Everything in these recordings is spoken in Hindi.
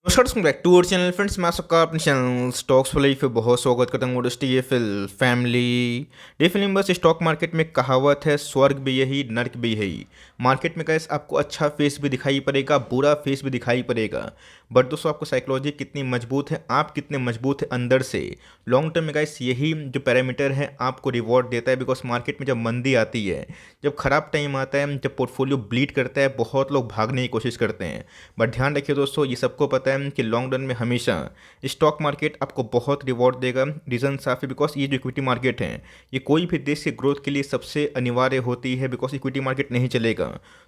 नमस्कार दोस्तों, back to our channel friends. मैं आपका अपने चैनल स्टॉक्स फॉर लाइफ पे बहुत स्वागत करता हूँ। दोस्तों ये फिल फैमिली डेफिनेटली बस स्टॉक मार्केट में कहावत है, स्वर्ग भी यही नर्क भी यही। मार्केट में कैसे आपको अच्छा फेस भी दिखाई पड़ेगा, बुरा फेस भी दिखाई पड़ेगा, बट दोस्तों आपको साइकोलॉजी कितनी मजबूत है, आप कितने मजबूत है अंदर से, लॉन्ग टर्म में गाइस यही जो पैरामीटर है आपको रिवॉर्ड देता है। बिकॉज मार्केट में जब मंदी आती है, जब खराब टाइम आता है, जब पोर्टफोलियो ब्लीड करता है, बहुत लोग भागने की कोशिश करते हैं। बट ध्यान रखिए दोस्तों, ये सबको पता है कि लॉन्ग रन में हमेशा स्टॉक मार्केट आपको बहुत रिवॉर्ड देगा। रीज़न साफ है, बिकॉज ये जो इक्विटी मार्केट है, ये कोई भी देश के ग्रोथ के लिए सबसे अनिवार्य होती है। बिकॉज इक्विटी मार्केट नहीं चलेगा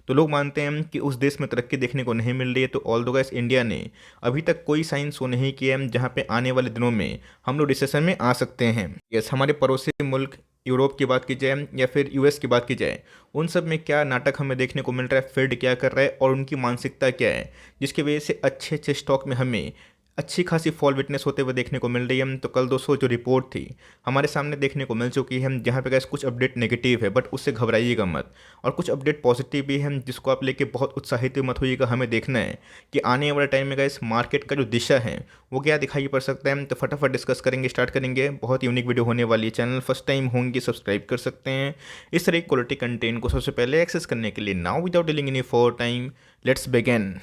तो लोग मानते हैं कि उस देश में तरक्की देखने को नहीं मिल रही है। तो ऑल दो गाइस इंडिया ने अभी तक कोई साइन शो नहीं किया है जहाँ पे आने वाले दिनों में हम लोग रिसेशन में आ सकते हैं। यस, हमारे पड़ोसी मुल्क यूरोप की बात की जाए या फिर यूएस की बात की जाए, उन सब में क्या नाटक हमें देखने को मिल रहा है, फेड क्या कर रहा है और उनकी मानसिकता क्या है, जिसकी वजह से अच्छे अच्छे स्टॉक में हमें अच्छी खासी फॉल विटनेस होते हुए देखने को मिल रही है। तो कल दोस्तों जो रिपोर्ट थी हमारे सामने देखने को मिल चुकी है, जहाँ पे गैस कुछ अपडेट नेगेटिव है, बट उससे घबराइएगा मत, और कुछ अपडेट पॉजिटिव भी है जिसको आप लेके बहुत उत्साहित मत होइएगा। हमें देखना है कि आने वाले टाइम में गैस मार्केट का जो दिशा है वो क्या दिखाई पड़ सकता है। तो फटाफट डिस्कस करेंगे, स्टार्ट करेंगे। बहुत यूनिक वीडियो होने वाली है। चैनल फर्स्ट टाइम होंगे सब्सक्राइब कर सकते हैं इस तरह की क्वालिटी कंटेंट को सबसे पहले एक्सेस करने के लिए। Now without dealing any for time, let's begin.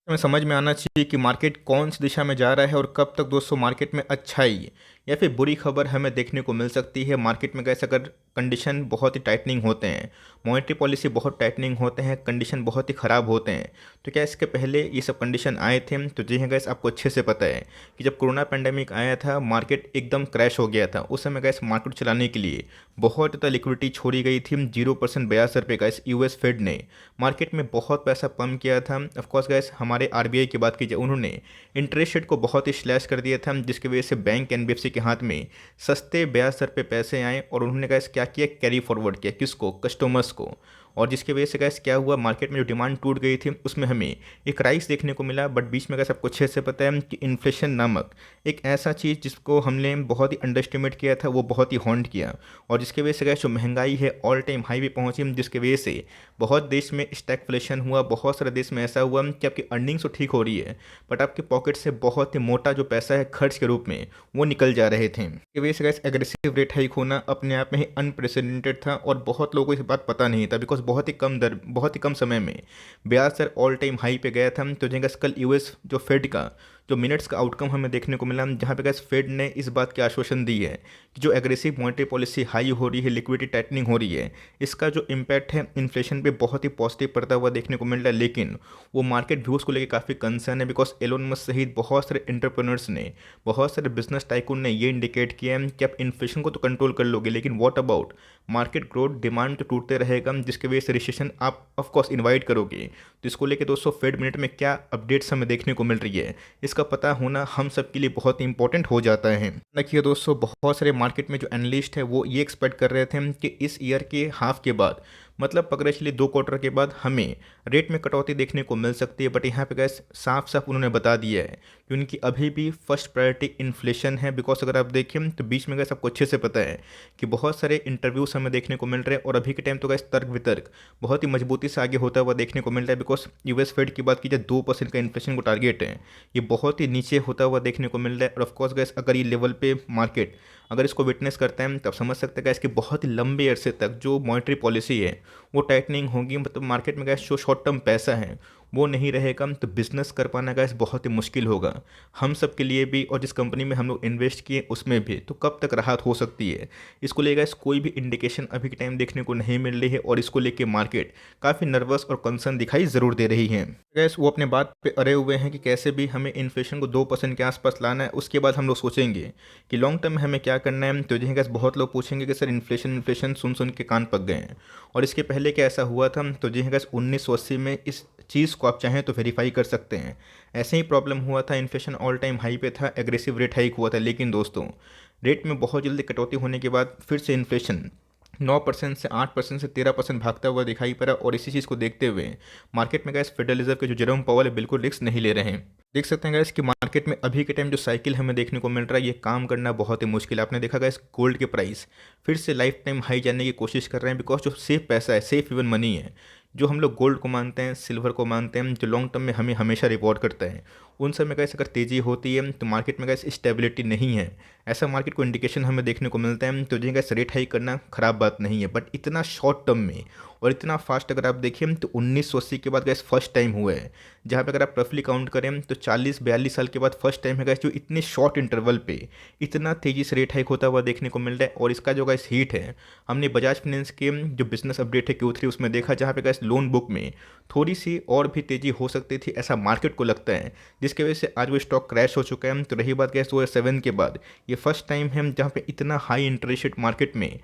हमें समझ में आना चाहिए कि मार्केट कौन सी दिशा में जा रहा है और कब तक दोस्तों मार्केट में अच्छाई या फिर बुरी खबर हमें देखने को मिल सकती है। मार्केट में कैसे अगर कंडीशन बहुत ही टाइटनिंग होते हैं, मॉनेटरी पॉलिसी बहुत टाइटनिंग होते हैं, कंडीशन बहुत ही ख़राब होते हैं, तो क्या इसके पहले ये सब कंडीशन आए थे? तो जी हाँ गैस, आपको अच्छे से पता है कि जब कोरोना पेंडेमिक आया था मार्केट एकदम क्रैश हो गया था। उस समय गैस मार्केट चलाने के लिए बहुत ज़्यादा लिक्विडिटी छोड़ी गई थी। 0% ब्याज दर पे गैस यूएस फेड ने मार्केट में बहुत पैसा पंप किया था। ऑफकोर्स गैस हमारे आरबीआई की बात कीजिए, उन्होंने इंटरेस्ट रेट को बहुत ही स्लैश कर दिया था, जिसकी वजह से बैंक एनबीएफसी के हाथ में सस्ते ब्याज दर पे पैसे आए और उन्होंने गैस क्या किया, कैरी फॉरवर्ड किया किसको, कस्टमर्स को। और जिसकी वजह से गैस क्या हुआ, मार्केट में जो डिमांड टूट गई थी उसमें हमें एक राइस देखने को मिला। बट बीच में गैस आपको अच्छे से पता है कि इन्फ्लेशन नामक एक ऐसा चीज़ जिसको हमने बहुत ही अंडर एस्टिमेट किया था, वो बहुत ही हॉन्ट किया, और जिसकी वजह से गैस जो महंगाई है ऑल टाइम हाई पे पहुंची, जिसकी वजह से बहुत देश में स्टैगफ्लेशन हुआ। बहुत सारे देश में ऐसा हुआ कि आपकी अर्निंग्स तो ठीक हो रही है बट आपके पॉकेट से बहुत ही मोटा जो पैसा है खर्च के रूप में वो निकल जा रहे थे। इसकी वजह से गैस एग्रेसिव रेट हाइक होना अपने आप में ही अनप्रेसिडेंटेड था और बहुत लोगों को इस बात पता नहीं था। बिकॉज बहुत ही कम दर, बहुत ही कम समय में ब्याज दर ऑल टाइम हाई पे गया था। तो जगह कल यूएस जो फेड का जो मिनट्स का आउटकम हमें देखने को मिला, जहाँ पे गैस फेड ने इस बात की आश्वासन दी है कि जो एग्रेसिव मॉनेटरी पॉलिसी हाई हो रही है, लिक्विडिटी टाइटनिंग हो रही है, इसका जो इम्पैक्ट है इन्फ्लेशन पे बहुत ही पॉजिटिव पड़ता हुआ देखने को मिल रहा है। लेकिन वो मार्केट व्यूज़ को लेकर काफ़ी कंसर्न है, बिकॉज एलोन मस्क सहित बहुत सारे एंटरप्रेन्योर्स ने, बहुत सारे बिजनेस टाइकून ने ये इंडिकेट किया है कि आप इन्फ्लेशन को तो कंट्रोल कर लोगे, लेकिन what about market growth, demand तो टूटते रहेगा, जिसके वजह से रिसेशन आप ऑफकोर्स इन्वाइट करोगे। तो इसको लेकर दोस्तों फेड मिनट में क्या अपडेट्स हमें देखने को मिल रही है, इसका पता होना हम सब के लिए बहुत ही इंपॉर्टेंट हो जाता है। देखिए दोस्तों, बहुत सारे मार्केट में जो एनालिस्ट है वो ये एक्सपेक्ट कर रहे थे कि इस ईयर के हाफ के बाद, मतलब पकड़े चलिए 2 क्वार्टर के बाद, हमें रेट में कटौती देखने को मिल सकती है। बट यहाँ पे गैस साफ साफ उन्होंने बता दिया है कि उनकी अभी भी फर्स्ट प्रायोरिटी इन्फ्लेशन है। बिकॉज अगर आप देखें तो बीच में गैस आपको अच्छे से पता है कि बहुत सारे इंटरव्यूज हमें देखने को मिल रहे हैं और अभी के टाइम तो गैस तर्क वितर्क बहुत ही मजबूती से आगे होता हुआ देखने को मिल रहा है। बिकॉज यूएस फेड की बात की जाए 2% का इन्फ्लेशन को टारगेट है, ये बहुत ही नीचे होता हुआ देखने को मिल रहा है। और ऑफकोर्स गैस अगर ये लेवल पे मार्केट अगर इसको विटनेस करते हैं तब समझ सकते हैं गैस कि बहुत ही लंबे अरसे तक जो मॉनेटरी पॉलिसी है वो टाइटनिंग होगी। मतलब मार्केट में गैस जो शॉर्ट टर्म पैसा है वो नहीं रहेगा, तो बिजनेस कर पाना गैस बहुत ही मुश्किल होगा हम सब के लिए भी, और जिस कंपनी में हम लोग इन्वेस्ट किए उसमें भी। तो कब तक राहत हो सकती है, इसको लेकर गैस कोई भी इंडिकेशन अभी के टाइम देखने को नहीं मिल रही है, और इसको लेकर मार्केट काफ़ी नर्वस और कंसर्न दिखाई ज़रूर दे रही है। गैस वो अपने बात पे अड़े हुए हैं कि कैसे भी हमें इन्फ्लेशन को 2% के आसपास लाना है, उसके बाद हम लोग सोचेंगे कि लॉन्ग टर्म में हमें क्या करना है। तो जैसे गैस बहुत लोग पूछेंगे कि सर इन्फ्लेशन इन्फ्लेशन सुन सुन के कान पक गए हैं, और इसके पहले क्या ऐसा हुआ था? तो जी हाँ गैस 1980 में इस चीज़ को आप चाहें तो वेरीफाई कर सकते हैं, ऐसे ही प्रॉब्लम हुआ था। इन्फ्लेशन ऑल टाइम हाई पे था, एग्रेसिव रेट हाइक हुआ था, लेकिन दोस्तों रेट में बहुत जल्दी कटौती होने के बाद फिर से इन्फ्लेशन 9% से 8% से 13% भागता हुआ दिखाई पड़ा। और इसी चीज़ को देखते हुए मार्केट में गैस फेडरल रिजर्व के जो जेरोम पावेल है बिल्कुल रिस्क नहीं ले रहे हैं। देख सकते हैं गैस कि मार्केट में अभी के टाइम जो साइकिल हमें देखने को मिल रहा है ये काम करना बहुत ही मुश्किल है। आपने देखा गैस गोल्ड के प्राइस फिर से लाइफ टाइम हाई जाने की कोशिश कर रहे हैं, बिकॉज जो सेफ पैसा है, सेफ इवन मनी है, जो हम लोग गोल्ड को मानते हैं, सिल्वर को मानते हैं, जो लॉन्ग टर्म में हमें हमेशा रिवॉर्ड करता है, उन समय गैस अगर तेज़ी होती है तो मार्केट में गैस स्टेबिलिटी नहीं है, ऐसा मार्केट को इंडिकेशन हमें देखने को मिलता है। तो जी गैस रेट हाइक करना ख़राब बात नहीं है, बट इतना शॉर्ट टर्म में और इतना फास्ट अगर आप देखिए तो 1980 के बाद गैस फर्स्ट टाइम हुआ है, जहाँ पे अगर आप रफली काउंट करें तो 40-42 साल के बाद फर्स्ट टाइम है गैस जो इतने शॉर्ट इंटरवल पे इतना तेज़ी से रेट हाइक होता हुआ देखने को मिल रहा है। और इसका जो गैस हीट है हमने बजाज फाइनेंस के जो बिजनेस अपडेट है Q3 उसमें देखा, जहाँ पे गैस लोन बुक में थोड़ी सी और भी तेज़ी हो सकती थी ऐसा मार्केट को लगता है, जिसकी वजह से आज वो स्टॉक क्रैश हो चुका है। तो रही बात गैस 2007 के बाद ये फर्स्ट टाइम है जहाँ पे इतना हाई इंटरेस्ट रेट मार्केट में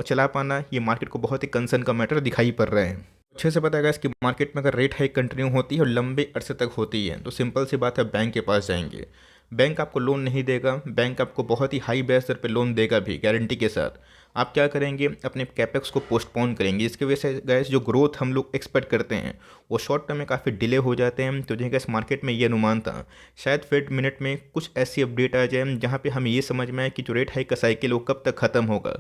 चला पाना, ये मार्केट को बहुत ही कंसर्न का मैटर दिखाई पड़ रहा है। अच्छे से पता है कि मार्केट में अगर रेट हाइक कंटिन्यू होती है और लंबे अरसे तक होती है तो सिंपल सी बात है, बैंक के पास जाएंगे, बैंक आपको लोन नहीं देगा, बैंक आपको बहुत ही हाई ब्याज दर पे लोन देगा भी गारंटी के साथ। आप क्या करेंगे, अपने कैपेक्स को पोस्टपोन करेंगे, इसकी वजह से गैस जो ग्रोथ हम लोग एक्सपेक्ट करते हैं वो शॉर्ट टर्म में काफ़ी डिले हो जाते हैं। तो जो गैस मार्केट में ये अनुमान था शायद फेड मिनट में कुछ ऐसी अपडेट आ जाए जहाँ पे हमें ये समझ में आए कि जो रेट हाइक का साइकिल वो कब तक ख़त्म होगा,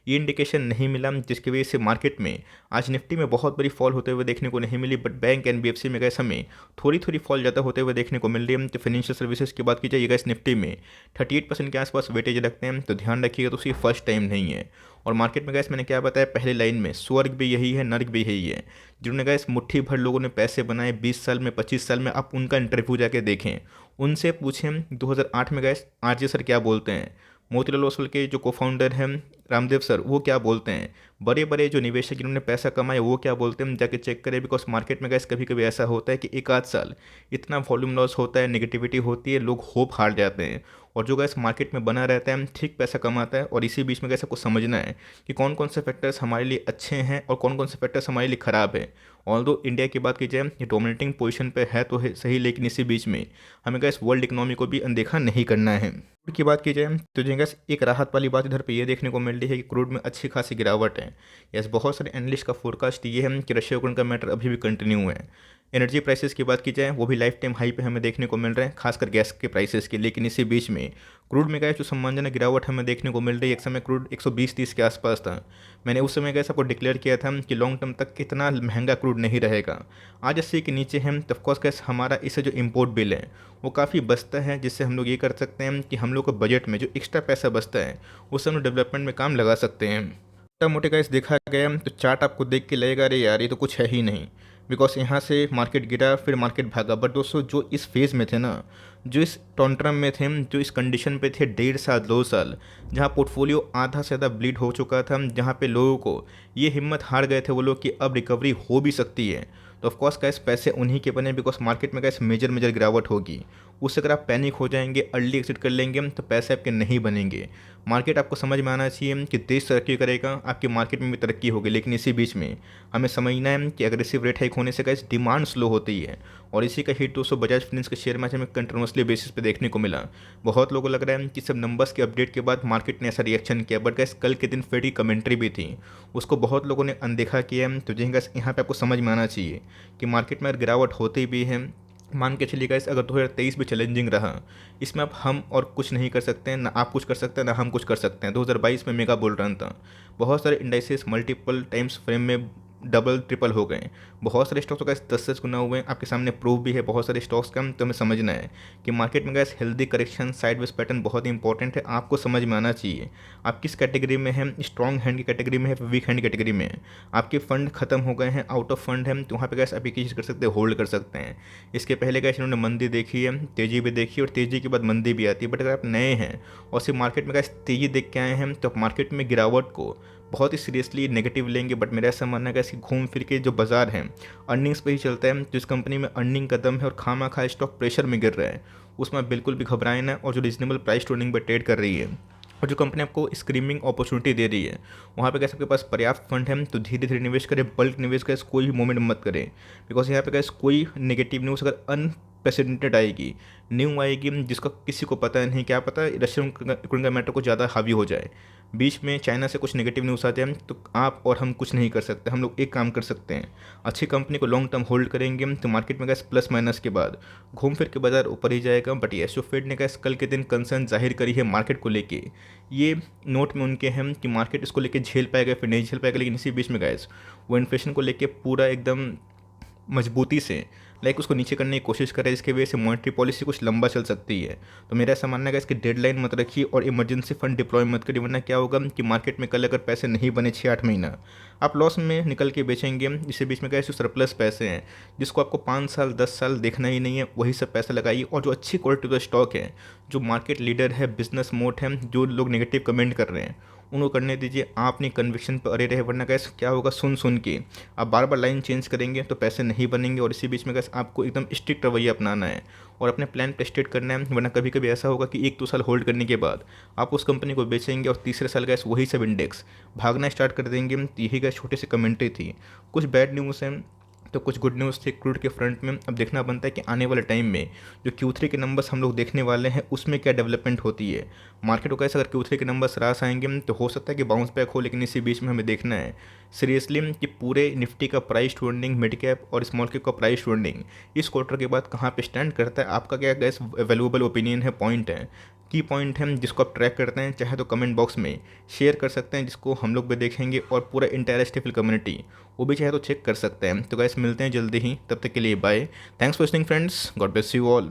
ये इंडिकेशन नहीं मिला, जिसकी वजह से मार्केट में आज निफ्टी में बहुत बड़ी फॉल होते हुए देखने को नहीं मिली, बट बैंक NBFC में गैस हमें थोड़ी थोड़ी फॉल ज़्यादा होते हुए देखने को मिल रही है। तो फाइनेंशियल सर्विसेज की बात की जाए, गैस निफ्टी में 38% के आसपास वेटेज रखते हैं, तो ध्यान रखिएगा तो ये फर्स्ट टाइम नहीं है। और मार्केट में गैस मैंने क्या बताया पहले लाइन में, स्वर्ग भी यही है, नर्क भी यही है। जिन्होंने गैस मुट्ठी भर लोगों ने पैसे बनाए 20 साल में 25 साल में, आप उनका इंटरव्यू जाके देखें, उनसे पूछें 2008 में गैस RJ सर क्या बोलते हैं, मोतीलाल ओसवाल के जो को-फाउंडर हैं रामदेव सर वो क्या बोलते हैं, बड़े बड़े जो निवेशक जिन्होंने पैसा कमाया वो क्या बोलते हैं, जाके चेक करें। बिकॉज मार्केट में गैस कभी कभी ऐसा होता है कि एक आध साल इतना वॉल्यूम लॉस होता है, नेगेटिविटी होती है, लोग होप हार जाते हैं, और जो गैस मार्केट में बना रहता है ठीक पैसा कमाता है। और इसी बीच में गैस आपको समझना है कि कौन कौन से फैक्टर्स हमारे लिए अच्छे हैं और कौन कौन से फैक्टर्स हमारे लिए ख़राब है। ऑल्दो इंडिया की बात की जाए ये डोमिनेटिंग पोजीशन पे है तो है सही, लेकिन इसी बीच में हमें गैस वर्ल्ड इकोनॉमी को भी अनदेखा नहीं करना है। क्रूड की बात की जाए तो जो गैस एक राहत वाली बात इधर पे ये देखने को मिल रही है कि क्रूड में अच्छी खासी गिरावट है। यस, बहुत सारे एनालिस्ट का फोरकास्ट ये है कि रशिया यूक्रेन का मैटर अभी भी कंटिन्यू है। एनर्जी प्राइसेस की बात की जाए वो भी लाइफ टाइम हाई पे हमें देखने को मिल रहे हैं, खासकर गैस के प्राइसेस की। लेकिन इसी बीच में क्रूड में गैस जो सम्मानजनक गिरावट हमें देखने को मिल रही है, एक समय क्रूड 120-130 के आसपास था, मैंने उस समय गैस आपको डिक्लेयर किया था कि लॉन्ग टर्म तक इतना महंगा क्रूड नहीं रहेगा। आज 80 के नीचे है, तो ऑफकोर्स गैस हमारा इससे जो इम्पोर्ट बिल है वो काफ़ी बचता है, जिससे हम लोग ये कर सकते हैं कि हम लोग को बजट में जो एक्स्ट्रा पैसा बचता है उससे हम डेवलपमेंट में काम लगा सकते हैं। मोटा मोटे गैस देखा गया तो चार्ट आपको देख के लगेगा अरे यार ये तो कुछ है ही नहीं, बिकॉज यहाँ से मार्केट गिरा फिर मार्केट भागा। बट दोस्तों जो इस फेज़ में थे ना, जो इस टॉन्ट्रम में थे, जो इस कंडीशन पे थे 1.5 साल 2 साल, जहाँ पोर्टफोलियो आधा से ज़्यादा ब्लीड हो चुका था, जहाँ पे लोगों को ये हिम्मत हार गए थे वो लोग कि अब रिकवरी हो भी सकती है, तो ऑफकोर्स गैस पैसे उन्हीं के बने। बिकॉज मार्केट में गैस मेजर गिरावट होगी, उससे अगर आप पैनिक हो जाएंगे, अर्ली एग्जिट कर लेंगे तो पैसे आपके नहीं बनेंगे। मार्केट आपको समझ में आना चाहिए कि देश तरक्की करेगा, आपकी मार्केट में भी तरक्की होगी, लेकिन इसी बीच में हमें समझना है कि अग्रेसिव रेट हाइक होने से गैस डिमांड स्लो होती है। और इसी का हिट दोस्तों बजाज फाइनेंस के शेयर में हमें कंटिन्यूसली बेसिस पे देखने को मिला। बहुत लोगों को लग रहा है कि सब नंबर्स के अपडेट के बाद मार्केट ने ऐसा रिएक्शन किया, बट गैस कल के दिन फेड की कमेंट्री भी थी, उसको बहुत लोगों ने अनदेखा किया। तो जी गैस यहाँ पे आपको समझ में आना चाहिए कि मार्केट में अगर गिरावट होती भी है, मान के चलिए गाइस अगर 2023 भी चैलेंजिंग रहा, इसमें अब हम और कुछ नहीं कर सकते हैं, ना आप कुछ कर सकते हैं ना हम कुछ कर सकते हैं। 2022 में मेगा बुल रन था, बहुत सारे इंडाइसेस मल्टीपल टाइम्स फ्रेम में डबल ट्रिपल हो गए, बहुत सारे स्टॉक्स का 10 गुना हुए हैं, आपके सामने प्रूफ भी है बहुत सारे स्टॉक्स का। तो हमें समझना है कि मार्केट में gas healthy correction sideways pattern बहुत ही इंपॉर्टेंट है, आपको समझ में आना चाहिए आप किस कैटेगरी में हैं, स्ट्रॉन्ग हैंड की कैटेगरी में है, वीक हैंड कैटेगरी में है, आपके फंड खत्म हो गए हैं, आउट ऑफ फंड है, तो वहाँ पे गैस आप एक चीज़ कर सकते हैं, होल्ड कर सकते हैं। इसके पहले गैस इन्होंने मंदी देखी है, तेज़ी भी देखी और तेज़ी के बाद मंदी भी आती है। बट अगर आप नए हैं और सिर्फ मार्केट में गैस तेज़ी देख के आए हैं तो आप मार्केट में गिरावट को बहुत ही सीरियसली नेगेटिव लेंगे। बट मेरा ऐसा मानना है कि घूम फिर के जो बाजार है अर्निंग्स पे ही चलता है, जिस कंपनी में अर्निंग का दम है और खामा खा स्टॉक प्रेशर में गिर रहा है उसमें बिल्कुल भी घबराएं ना, और जो रीजनेबल प्राइस टू अर्निंग पर ट्रेड कर रही है और जो कंपनी आपको स्क्रीमिंग अपॉर्चुनिटी दे रही है वहाँ पे कैसे आपके पास पर्याप्त फंड है तो धीरे धीरे निवेश करें, बल्क निवेश करें, कोई भी मूवमेंट मत करें। बिकॉज यहाँ पे कैसे कोई नेगेटिव न्यूज़ अगर अनप्रेसिडेंटेड आएगी, न्यू आएगी जिसका किसी को पता नहीं, क्या पता रशियन यूक्रेन का मैटर को ज़्यादा हावी हो जाए, बीच में चाइना से कुछ नेगेटिव न्यूज़ आते हैं तो आप और हम कुछ नहीं कर सकते। हम लोग एक काम कर सकते हैं, अच्छी कंपनी को लॉन्ग टर्म होल्ड करेंगे तो मार्केट में गैस प्लस माइनस के बाद घूम फिर के बाजार ऊपर ही जाएगा। बट ये फेड ने गैस कल के दिन कंसर्न जाहिर करी है मार्केट को लेके, ये नोट में उनके हैं कि मार्केट इसको लेके झेल पाएगा फिर नहीं झेल पाएगा, लेकिन इसी बीच में गैस वो इन्फ्लेशन को लेके पूरा एकदम मजबूती से लाइक उसको नीचे करने की कोशिश करे, जिसकी वजह से मॉनेटरी पॉलिसी कुछ लंबा चल सकती है। तो मेरा ऐसा मानना है कि इसकी डेडलाइन मत रखिए और इमरजेंसी फंड डिप्लॉय मत करिए, वरना क्या होगा कि मार्केट में कल अगर पैसे नहीं बने 6-8 महीना, आप लॉस में निकल के बेचेंगे। इसी बीच में क्या जो सरप्लस पैसे हैं, जिसको आपको 5 साल 10 साल देखना ही नहीं है, वही सब पैसा लगाइए। और जो अच्छी क्वालिटी का स्टॉक है, जो मार्केट लीडर है, बिजनेस मोड है, जो लोग नेगेटिव कमेंट कर रहे हैं उनको करने दीजिए। आप अपनी कन्विक्शन पर अड़े रहे, वरना कैसे क्या होगा, सुन सुन के आप बार बार लाइन चेंज करेंगे तो पैसे नहीं बनेंगे। और इसी बीच में कैसे आपको एकदम स्ट्रिक्ट रवैया अपनाना है और अपने प्लान पर स्टेट करना है, वरना कभी कभी ऐसा होगा कि 1-2 साल होल्ड करने के बाद आप उस कंपनी को बेचेंगे और तीसरे साल गैस वही सब इंडेक्स भागना स्टार्ट कर देंगे। तो यही गैस छोटी सी कमेंट्री थी। कुछ बैड न्यूज़ हैं तो कुछ गुड न्यूज़ थे क्रूड के फ्रंट में। अब देखना बनता है कि आने वाले टाइम में जो Q3 के नंबर्स हम लोग देखने वाले हैं उसमें क्या डेवलपमेंट होती है। मार्केट को कैसे अगर Q3 के नंबर्स रास आएंगे तो हो सकता है कि बाउंस बैक हो, लेकिन इसी बीच में हमें देखना है सीरियसली कि पूरे निफ्टी का price to earning, mid cap और स्मॉल कैप का प्राइस टू अर्निंग इस क्वार्टर के बाद कहाँ पे स्टैंड करता है। आपका क्या गैस वैल्यूएबल ओपिनियन है, पॉइंट है, की पॉइंट है जिसको आप ट्रैक करते हैं, चाहे तो कमेंट बॉक्स में शेयर कर सकते हैं, जिसको हम लोग भी देखेंगे और पूरा इंटायर स्टेबल कम्युनिटी वो भी चाहे तो चेक कर सकते हैं। तो गाइस मिलते हैं जल्दी ही, तब तक के लिए bye. Thanks for listening friends, God bless you all.